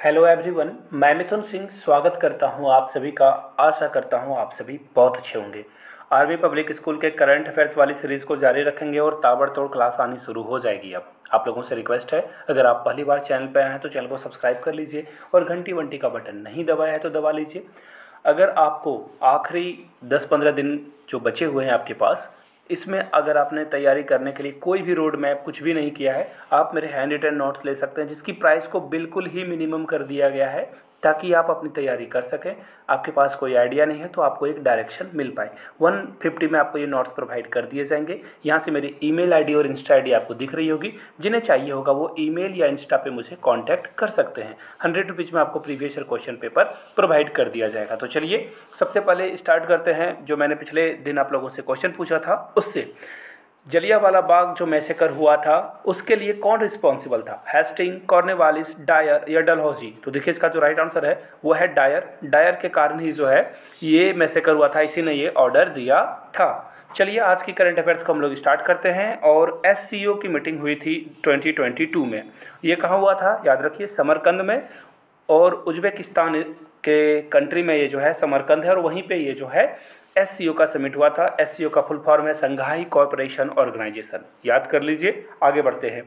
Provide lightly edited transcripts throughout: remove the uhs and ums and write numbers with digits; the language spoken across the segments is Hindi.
हेलो एवरीवन, मैं मिथुन सिंह स्वागत करता हूं आप सभी का। आशा करता हूं आप सभी बहुत अच्छे होंगे। आरबी पब्लिक स्कूल के करंट अफेयर्स वाली सीरीज़ को जारी रखेंगे और ताबड़तोड़ क्लास आनी शुरू हो जाएगी। अब आप लोगों से रिक्वेस्ट है, अगर आप पहली बार चैनल पर आए हैं तो चैनल को सब्सक्राइब कर लीजिए और घंटी वंटी का बटन नहीं दबाया है तो दबा लीजिए। अगर आपको आखिरी 10-15 दिन जो बचे हुए हैं आपके पास, इसमें अगर आपने तैयारी करने के लिए कोई भी रोड मैप कुछ भी नहीं किया है, आप मेरे हैंड रिटन नोट्स ले सकते हैं, जिसकी प्राइस को बिल्कुल ही मिनिमम कर दिया गया है ताकि आप अपनी तैयारी कर सकें। आपके पास कोई आइडिया नहीं है तो आपको एक डायरेक्शन मिल पाए। 150 में आपको ये नोट्स प्रोवाइड कर दिए जाएंगे। यहाँ से मेरी ईमेल आईडी और इंस्टा आईडी आपको दिख रही होगी। जिन्हें चाहिए होगा वो ईमेल या इंस्टा पे मुझे कांटेक्ट कर सकते हैं। 100 रुपीज़ में आपको previous year question paper provide कर दिया जाएगा। तो चलिए सबसे पहले स्टार्ट करते हैं जो मैंने पिछले दिन आप लोगों से क्वेश्चन पूछा था उससे। जलियांवाला बाग जो मैसेकर हुआ था उसके लिए कौन रिस्पॉन्सिबल था? हेस्टिंग, कॉर्नवालिस, डायर या डलहौजी? तो देखिए इसका जो राइट आंसर है वो है डायर। डायर के कारण ही जो है ये मैसेकर हुआ था, इसी ने ये ऑर्डर दिया था। चलिए आज की करंट अफेयर्स को हम लोग स्टार्ट करते हैं। और एससीओ की मीटिंग हुई थी 2022 में। ये कहाँ हुआ था? याद रखिए समरकंद में। और उज्बेकिस्तान के कंट्री में ये जो है समरकंद है और वहीं पे ये जो है एससीओ का समिट हुआ था। एससीओ का फुल फॉर्म है संघाई कोऑपरेशन ऑर्गेनाइजेशन। याद कर लीजिए। आगे बढ़ते हैं।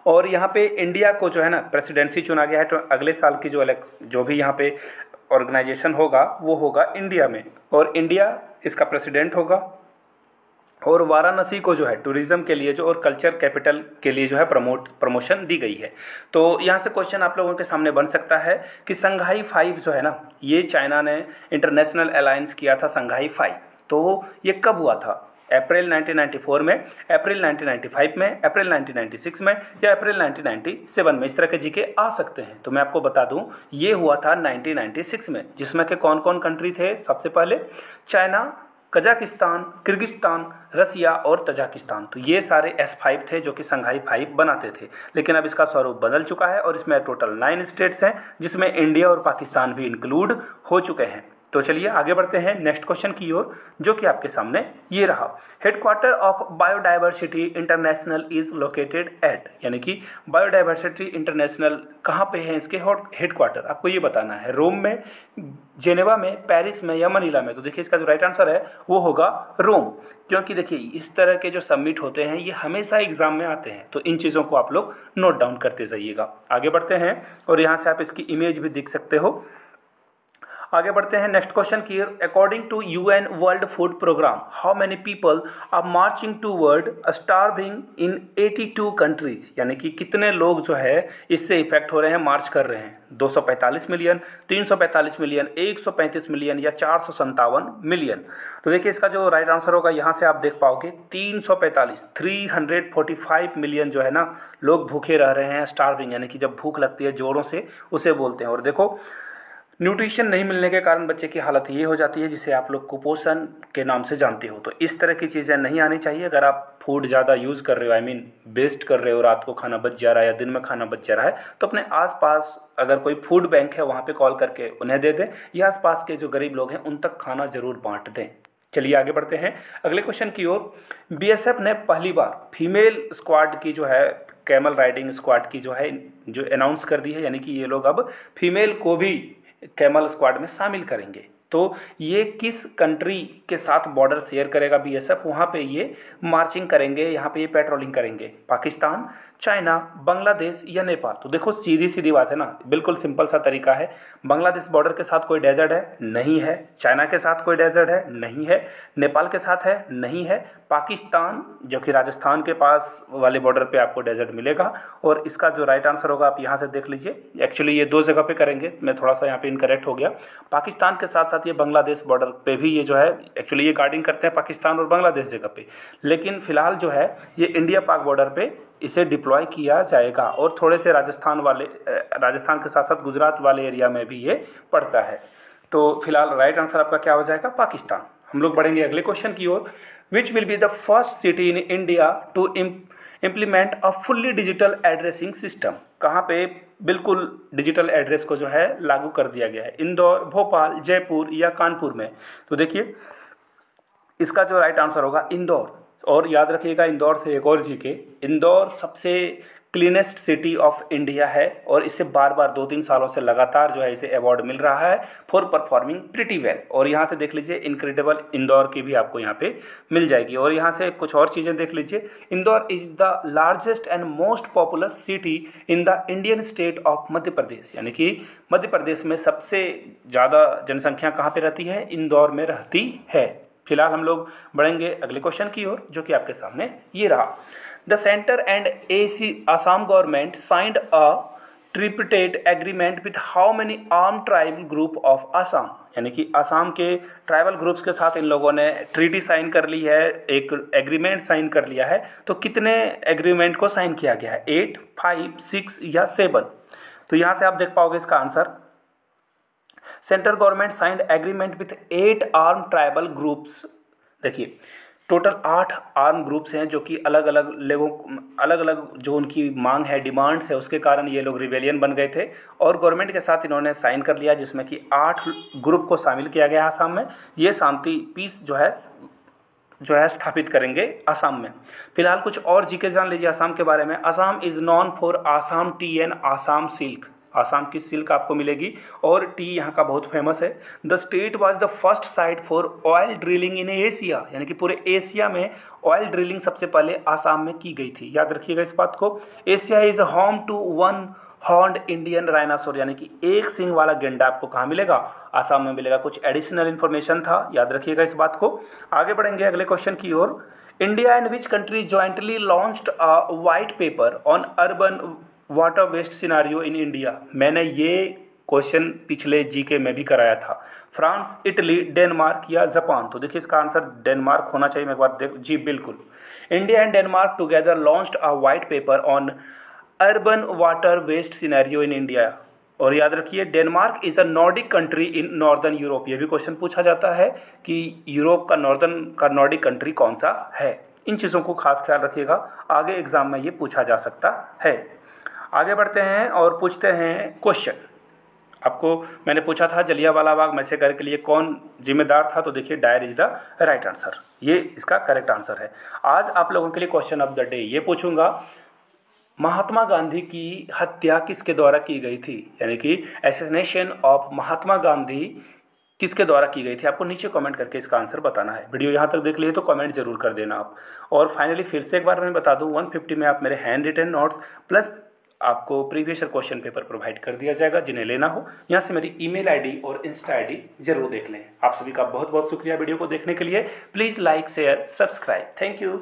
और यहाँ पे इंडिया को जो है ना प्रेसिडेंसी चुना गया है। तो अगले साल की जो भी यहाँ पे ऑर्गेनाइजेशन होगा वो होगा इंडिया में, और इंडिया इसका प्रेसिडेंट होगा। और वाराणसी को जो है टूरिज्म के लिए जो और कल्चर कैपिटल के लिए जो है प्रमोशन दी गई है। तो यहाँ से क्वेश्चन आप लोगों के सामने बन सकता है कि संघाई 5 जो है ना, ये चाइना ने इंटरनेशनल अलायंस किया था संघाई 5। तो ये कब हुआ था? अप्रैल 1994 में, अप्रैल 1995 में, अप्रैल 1996 में या अप्रैल 1997 में? इस तरह के जीके आ सकते हैं। तो मैं आपको बता दूं ये हुआ था 1996 में, जिसमें के कौन कौन कंट्री थे? सबसे पहले चाइना, कजाकिस्तान, किर्गिस्तान, रसिया और तजाकिस्तान। तो ये सारे S5 थे जो कि संघाई 5 बनाते थे। लेकिन अब इसका स्वरूप बदल चुका है और इसमें टोटल 9 स्टेट्स हैं, जिसमें इंडिया और पाकिस्तान भी इंक्लूड हो चुके हैं। तो चलिए आगे बढ़ते हैं नेक्स्ट क्वेश्चन की ओर, जो कि आपके सामने ये रहा। Headquarter of biodiversity international is located at, यानी कि बायोडाइवर्सिटी इंटरनेशनल कहाँ पे है? इसके हेडक्वार्टर आपको ये बताना है। रोम में, जेनेवा में, पेरिस में या मनीला में? तो देखिए इसका जो राइट आंसर है वो होगा रोम। क्योंकि देखिए इस तरह के जो समिट होते हैं ये हमेशा एग्जाम में आते हैं, तो इन चीज़ों को आप लोग नोट डाउन करते जाइएगा। आगे बढ़ते हैं और यहाँ से आप इसकी इमेज भी देख सकते हो। आगे बढ़ते हैं नेक्स्ट क्वेश्चन की। According to UN World Food Programme, how many people are marching toward starving in 82 countries? यानी कि कितने लोग जो है इससे इफेक्ट हो रहे हैं, मार्च कर रहे हैं? 245 मिलियन, 345 मिलियन, 135 मिलियन या 457 मिलियन? तो देखिए इसका जो राइट आंसर होगा यहाँ से आप देख पाओगे 345, 345 मिलियन जो है ना लोग भूखे रह रहे हैं। स्टार्विंग यानी कि जब भूख लगती है जोरों से, उसे बोलते हैं। और देखो न्यूट्रिशन नहीं मिलने के कारण बच्चे की हालत ये हो जाती है जिसे आप लोग कुपोषण के नाम से जानते हो। तो इस तरह की चीज़ें नहीं आनी चाहिए। अगर आप फूड ज़्यादा यूज़ कर रहे हो, आई मीन वेस्ट कर रहे हो, रात को खाना बच जा रहा है या दिन में खाना बच जा रहा है, तो अपने आसपास अगर कोई फूड बैंक है वहाँ पे कॉल करके उन्हें दे दें, या आसपास के जो गरीब लोग हैं उन तक खाना जरूर बांट दें। चलिए आगे बढ़ते हैं अगले क्वेश्चन की ओर। बीएसएफ ने पहली बार फीमेल स्क्वाड की जो है, कैमल राइडिंग स्क्वाड की जो है, जो अनाउंस कर दी है, यानी कि ये लोग अब फीमेल को भी कैमल स्क्वाड में शामिल करेंगे। तो ये किस कंट्री के साथ बॉर्डर शेयर करेगा बीएसएफ? वहाँ पे ये मार्चिंग करेंगे, यहाँ पे ये पेट्रोलिंग करेंगे। पाकिस्तान, चाइना, बांग्लादेश या नेपाल? तो देखो सीधी सीधी बात है ना, बिल्कुल सिंपल सा तरीका है। बांग्लादेश बॉर्डर के साथ कोई डेजर्ट है? नहीं है। चाइना के साथ कोई डेजर्ट है? नहीं है। नेपाल के साथ है? नहीं है। पाकिस्तान जो कि राजस्थान के पास वाले बॉर्डर पे आपको डेजर्ट मिलेगा। और इसका जो राइट आंसर होगा आप यहाँ से देख लीजिए। एक्चुअली ये 2 जगह पे करेंगे, मैं थोड़ा सा यहाँ पे इनकरेक्ट हो गया। पाकिस्तान के साथ साथ ये बांग्लादेश बॉर्डर पे भी ये जो है, एक्चुअली ये गार्डिंग करते हैं पाकिस्तान और बांग्लादेश जगह पे, लेकिन फिलहाल जो है ये इंडिया पाक बॉर्डर पे इसे डिप्लॉय किया जाएगा। और थोड़े से राजस्थान के साथ साथ गुजरात वाले एरिया में भी ये पड़ता है। तो फिलहाल राइट आंसर आपका क्या हो जाएगा? पाकिस्तान। हम लोग बढ़ेंगे अगले क्वेश्चन की ओर। Which will be the first city in India to implement a fully digital addressing system? कहाँ पे बिल्कुल डिजिटल एड्रेस को जो है लागू कर दिया गया है? इंदौर, भोपाल, जयपुर या कानपुर में? तो देखिए इसका जो राइट आंसर होगा इंदौर। और याद रखिएगा इंदौर से एक और जीके, इंदौर सबसे क्लीनेस्ट सिटी ऑफ इंडिया है और इसे बार बार 2-3 सालों से लगातार जो है इसे अवार्ड मिल रहा है फॉर परफॉर्मिंग प्रिटी वेल। और यहाँ से देख लीजिए इनक्रेडिबल इंदौर की भी आपको यहाँ पे मिल जाएगी। और यहाँ से कुछ और चीज़ें देख लीजिए, Indore is the largest and most populous city in the Indian state of Madhya Pradesh, यानी कि मध्य प्रदेश में सबसे ज़्यादा जनसंख्या कहाँ पे रहती है, इंदौर में रहती है। फिलहाल हम लोग बढ़ेंगे अगले क्वेश्चन की ओर, जो कि आपके सामने ये रहा। The centre and Assam government signed a tripartite agreement with how many armed tribal group of Assam, यानी कि असम के ट्राइबल ग्रुप्स के साथ इन लोगों ने ट्रीटी साइन कर ली है, एक एग्रीमेंट साइन कर लिया है। तो कितने एग्रीमेंट को साइन किया गया है, 8, 5, 6 या 7? तो यहाँ से आप देख पाओगे इसका answer, central government signed agreement with 8 arm tribal groups. देखिए टोटल 8 आर्म ग्रुप्स हैं जो कि अलग अलग लोगों, अलग अलग जो उनकी मांग है, डिमांड्स है, उसके कारण ये लोग रिवेलियन बन गए थे और गवर्नमेंट के साथ इन्होंने साइन कर लिया, जिसमें कि 8 ग्रुप को शामिल किया गया आसाम में। ये शांति पीस जो है स्थापित करेंगे आसाम में। फिलहाल कुछ और जीके जान लीजिए आसाम के बारे में। Assam is non for Assam T and Assam silk, Assam की सिल्क आपको मिलेगी और टी यहाँ का बहुत फेमस है। The state was the first sight for oil drilling in Asia, यानी कि पूरे एशिया में ऑयल ड्रिलिंग सबसे पहले आसाम में की गई थी, याद रखिएगा इस बात को। Asia is home to one horned Indian rhinoceros, यानी कि एक सिंग वाला गेंडा आपको कहाँ मिलेगा, आसाम में मिलेगा। कुछ एडिशनल इन्फॉर्मेशन था, याद रखिएगा इस बात को। आगे बढ़ेंगे अगले क्वेश्चन की ओर। India and which country jointly launched a white paper on urban water waste scenario in India. मैंने ये क्वेश्चन पिछले जीके में भी कराया था। फ्रांस, इटली, डेनमार्क या जापान? तो देखिए इसका आंसर डेनमार्क होना चाहिए। मैं एक बार देख, जी बिल्कुल। India and Denmark together launched a white paper on urban water waste scenario in India. और याद रखिए Denmark is a Nordic country in northern Europe. ये भी क्वेश्चन पूछा जाता है कि यूरोप का नॉर्दर्न का नॉर्डिक कंट्री कौन सा है। इन चीज़ों को खास ख्याल रखिएगा, आगे एग्जाम में ये पूछा जा सकता है। आगे बढ़ते हैं और पूछते हैं क्वेश्चन। आपको मैंने पूछा था जलियांवाला बाग मैसेकर के लिए कौन जिम्मेदार था, तो देखिए Dyer is the right answer, ये इसका करेक्ट आंसर है। आज आप लोगों के लिए क्वेश्चन ऑफ द डे ये पूछूंगा, महात्मा गांधी की हत्या किसके द्वारा की गई थी, यानी कि असैसिनेशन ऑफ महात्मा गांधी किसके द्वारा की गई थी। आपको नीचे कमेंट करके इसका आंसर बताना है। वीडियो यहाँ तक देख लिए तो कमेंट जरूर कर देना आप। और फाइनली फिर से एक बार मैं बता दूं, 150 में आप मेरे हैंड रिटन नोट्स प्लस आपको प्रीवियस क्वेश्चन पेपर प्रोवाइड कर दिया जाएगा। जिन्हें लेना हो यहाँ से मेरी ईमेल आईडी और इंस्टा आईडी जरूर देख लें। आप सभी का बहुत बहुत शुक्रिया वीडियो को देखने के लिए। Please like, share, subscribe. Thank you.